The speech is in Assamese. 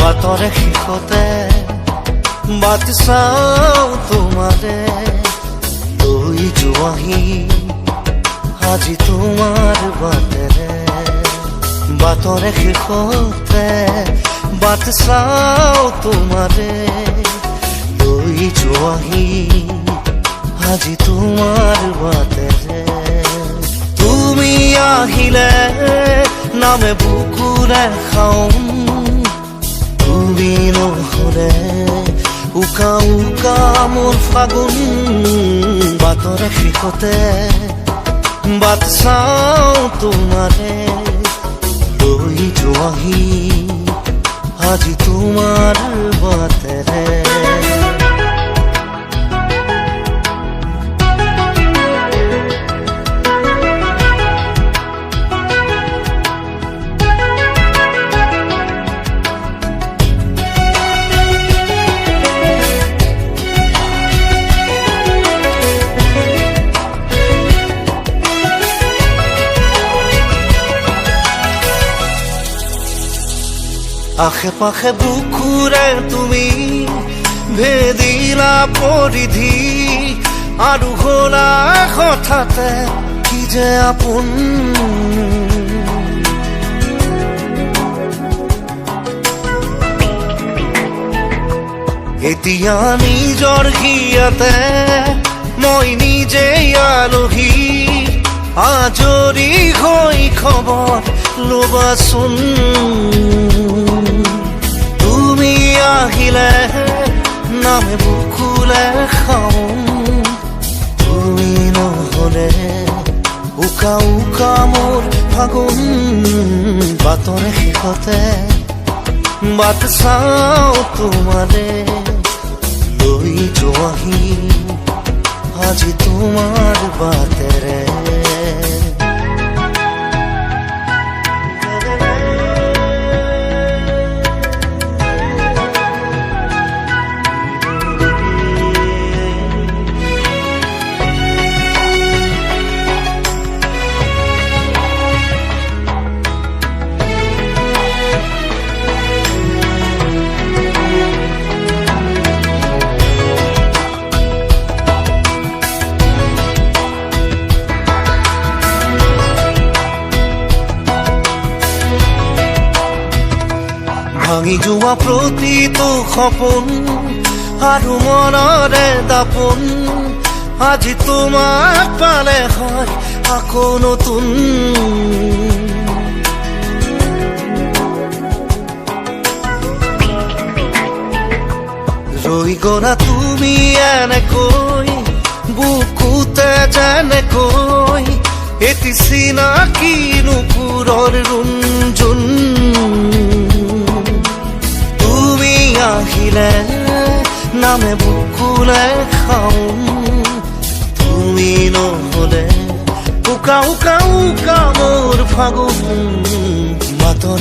বাটৰে শেষতে বাট চাওঁ তোমাৰে লৈ যোৱাহি আজি তোমাৰ বাটেৰে বাটৰে শেষতে বাট চাওঁ তোমাৰে লৈ যোৱাহি আজি তোমাৰ বাটেৰে তুমি আহিলে নামে বুকুৰে খাওঁ তুমি নহলে উকা উকা মোৰ ফাগুন বাটৰে শেষতে বাট চাওঁ তোমাৰে লৈ যোৱাহি আজি তোমাৰ বাটেৰে আশে পাশে বুকুৰে তুমি ভেদিলা পৰিধি আৰু হলা হঠাতে কি যে আপোন এতিয়া নিজৰ হিয়াতে মই নিজে আলহী আজৰি হৈ খবৰ ল'বাচোন তুমি আহিলে নামে বুকুলে খাওঁ তুমি নহলে উকা উকা মোৰ ফাগুন বাটৰে শেষতে বাট চাওঁ তোমাৰে লৈ যোৱাহি আজি তোমাৰ বাটেৰে ভাঙি যোৱা প্ৰতিটো সপোন আৰু মনৰে দাপোন আজি তোমাক পালে হয় আকৌ নতুন ৰৈ গলা তুমি এনেকৈ বুকুতে যেনেকৈ এটি চিনাকি নুপুৰৰ ৰুণজুন আহিলে নামে বুকুলে খাওঁ তুমি নহলে উকা উকা উকা মোৰ ফাগুন বাটৰে